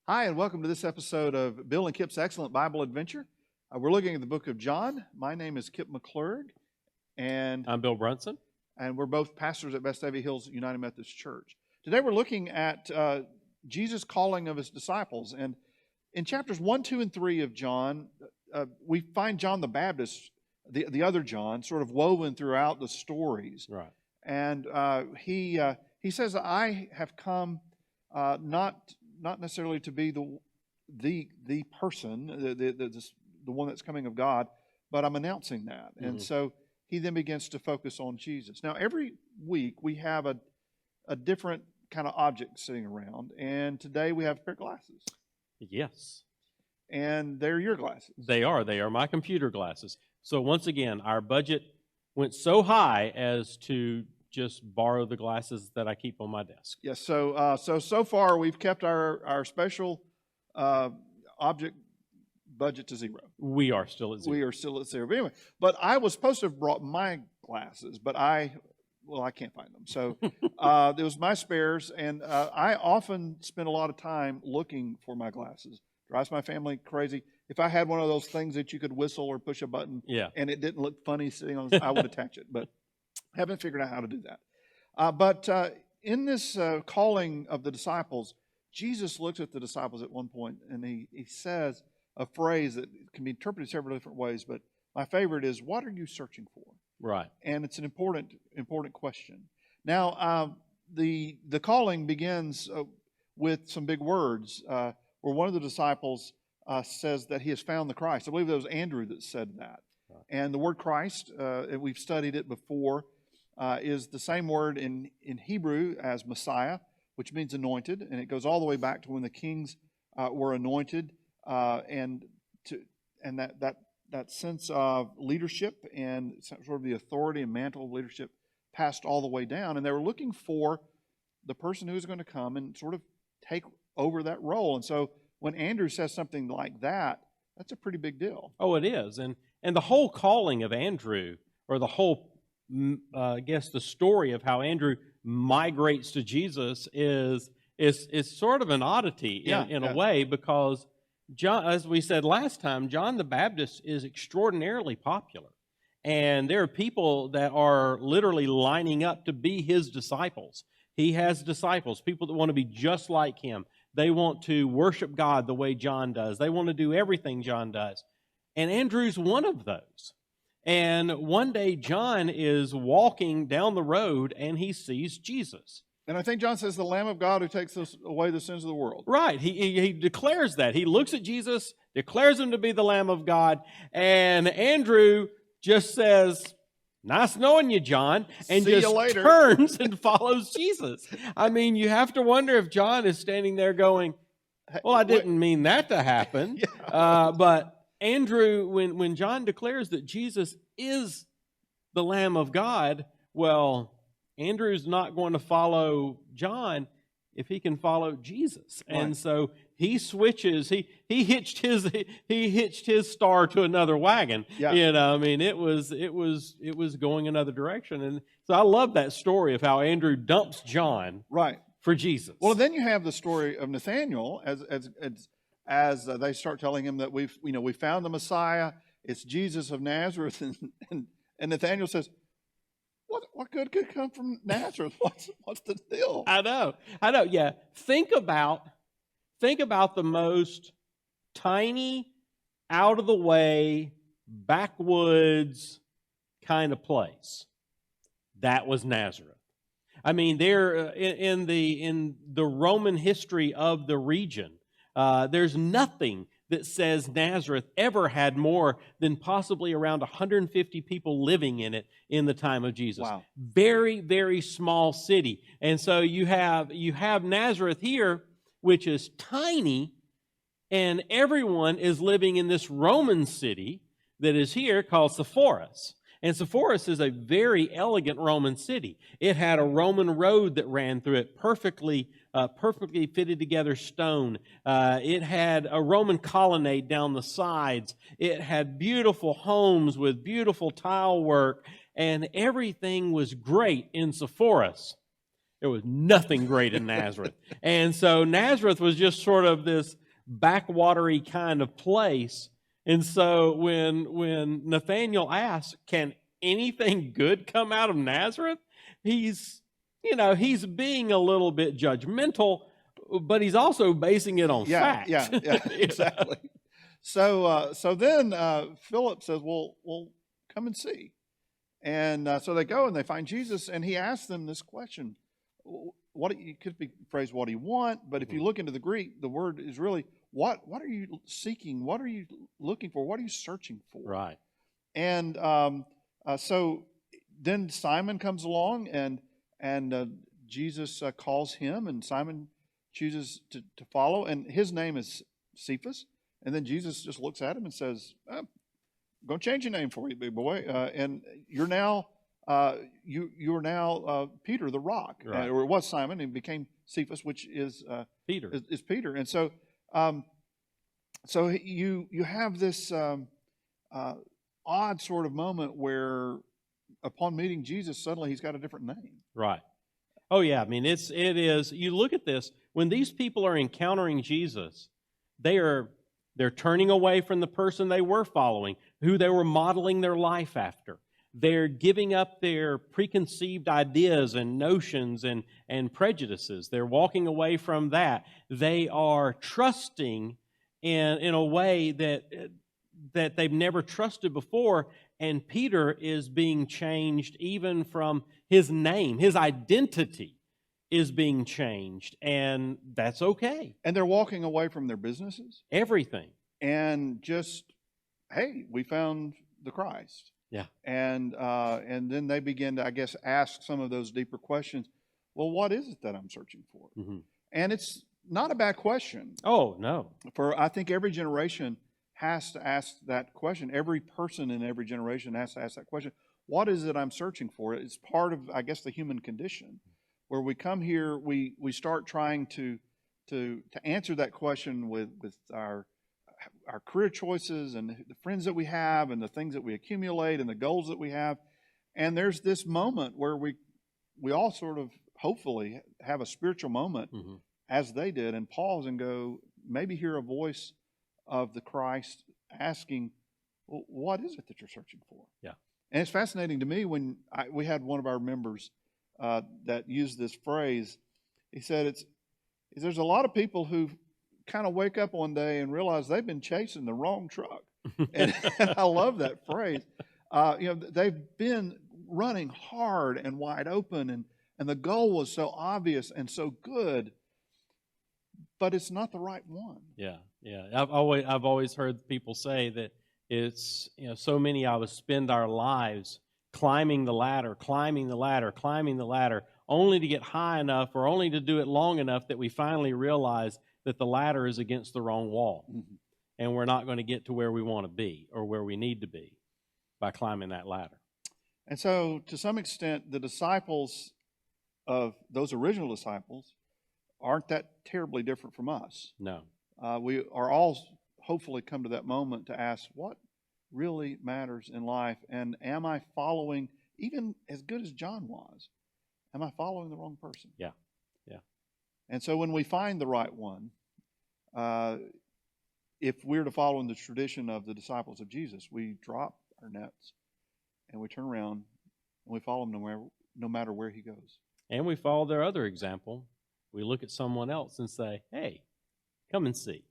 Hi, and welcome to this episode of Bill and Kipp's Excellent Bible Adventure. We're looking at the book of John. My name is Kipp McClurg, and I'm Bill Brunson. And we're both pastors at Vestavia Hills United Methodist Church. Today we're looking at Jesus' calling of his disciples. And in chapters 1, 2, and 3 of John, we find John the Baptist, the other John, sort of woven throughout the stories. Right. And he says, I have come not necessarily to be the person, the one that's coming of God, but I'm announcing that. Mm-hmm. And so he then begins to focus on Jesus. Now, every week we have a different kind of object sitting around, and today we have a pair of glasses. Yes. And they're your glasses. They are my computer glasses. So once again, our budget went so high as to just borrow the glasses that I keep on my desk. Yes, so far we've kept our special object budget to zero. We are still at zero. We are still at zero. But anyway, but I was supposed to have brought my glasses, but I can't find them. So there was my spares, and I often spend a lot of time looking for my glasses. Drives my family crazy. If I had one of those things that you could whistle or push a button, and it didn't look funny sitting on, I would attach it, but haven't figured out how to do that. But in this calling of the disciples, Jesus looks at the disciples at one point, and he says a phrase that can be interpreted several different ways, but my favorite is, what are you searching for? Right. And it's an important question. Now, the calling begins with some big words, where one of the disciples says that he has found the Christ. I believe it was Andrew that said that. Right. And the word Christ, we've studied it before, is the same word in Hebrew as Messiah, which means anointed, and it goes all the way back to when the kings were anointed, and that sense of leadership and sort of the authority and mantle of leadership passed all the way down, and they were looking for the person who was going to come and sort of take over that role. And so when Andrew says something like that, that's a pretty big deal. Oh, it is, and the whole calling of Andrew, or the whole I guess the story of how Andrew migrates to Jesus is sort of an oddity in a way, because John, as we said last time, John the Baptist is extraordinarily popular, and there are people that are literally lining up to be his disciples. He has disciples, people that want to be just like him. They want to worship God the way John does. They want to do everything John does, and Andrew's one of those. And one day, John is walking down the road, and he sees Jesus. And I think John says, the Lamb of God who takes away the sins of the world. Right. He declares that. He looks at Jesus, declares him to be the Lamb of God, and Andrew just says, nice knowing you, John, and just turns and follows Jesus. I mean, you have to wonder if John is standing there going, well, I didn't mean that to happen. But Andrew, when John declares that Jesus is the Lamb of God, well, Andrew's not going to follow John if he can follow Jesus. Right. And so he switches. He hitched his star to another wagon. Yeah. You know, I mean, it was going another direction. And so I love that story of how Andrew dumps John for Jesus. Well, then you have the story of Nathanael as they start telling him that we found the Messiah, it's Jesus of Nazareth, and Nathanael says, what good could come from Nazareth? What's the deal? I know. Yeah, think about the most tiny, out of the way, backwoods kind of place. That was Nazareth. I mean, there in the Roman history of the region, there's nothing that says Nazareth ever had more than possibly around 150 people living in it in the time of Jesus. Wow. Very, very small city. And so you have Nazareth here, which is tiny, and everyone is living in this Roman city that is here called Sepphoris. And Sepphoris is a very elegant Roman city. It had a Roman road that ran through it, perfectly fitted together stone. It had a Roman colonnade down the sides. It had beautiful homes with beautiful tile work. and everything was great in Sepphoris. There was nothing great in Nazareth. And so Nazareth was just sort of this backwatery kind of place. And so when Nathanael asks, can anything good come out of Nazareth? He's being a little bit judgmental, but he's also basing it on fact. Yeah, exactly. So then Philip says, well, come and see. And so they go and they find Jesus, and he asks them this question. It could be phrased, what do you want? But if you look into the Greek, the word is really, what are you seeking? What are you looking for? What are you searching for? Right. And so then Simon comes along, and Jesus calls him, and Simon chooses to follow, and his name is Cephas. And then Jesus just looks at him and says, I'm going to change your name for you, big boy. And you're now you are now Peter, the rock. Right. Or it was Simon, and became Cephas, which is Peter. Is Peter. And so you have this odd sort of moment where upon meeting Jesus, suddenly he's got a different name. Right. Oh yeah, I mean it is. You look at this, when these people are encountering Jesus, they're turning away from the person they were following, who they were modeling their life after. They're giving up their preconceived ideas and notions and prejudices. They're walking away from that. They are trusting in a way that they've never trusted before. And Peter is being changed even from his name. His identity is being changed, and that's okay. And they're walking away from their businesses. Everything. And just, hey, we found the Christ. Yeah. And then they begin to, I guess, ask some of those deeper questions. Well, what is it that I'm searching for? Mm-hmm. And it's not a bad question. Oh, no. For I think every generation has to ask that question. Every person in every generation has to ask that question. What is it I'm searching for? It's part of, I guess, the human condition, where we come here, we start trying to answer that question with our career choices and the friends that we have and the things that we accumulate and the goals that we have. And there's this moment where we all sort of hopefully have a spiritual moment as they did, and pause and go, maybe hear a voice of the Christ asking, well, what is it that you're searching for? Yeah. And it's fascinating to me when we had one of our members that used this phrase. He said, there's a lot of people who kind of wake up one day and realize they've been chasing the wrong truck. and I love that phrase. They've been running hard and wide open, and the goal was so obvious and so good, but it's not the right one. Yeah. I've always heard people say that it's, so many of us spend our lives climbing the ladder, only to get high enough or only to do it long enough that we finally realize that the ladder is against the wrong wall. Mm-hmm. And we're not going to get to where we want to be or where we need to be by climbing that ladder. And so, to some extent, the disciples of those original disciples aren't that terribly different from us. No. We are all hopefully come to that moment to ask, what really matters in life? And am I following, even as good as John was, am I following the wrong person? Yeah. And so when we find the right one, if we're to follow in the tradition of the disciples of Jesus, we drop our nets and we turn around and we follow him no matter where he goes. And we follow their other example. We look at someone else and say, hey, come and see.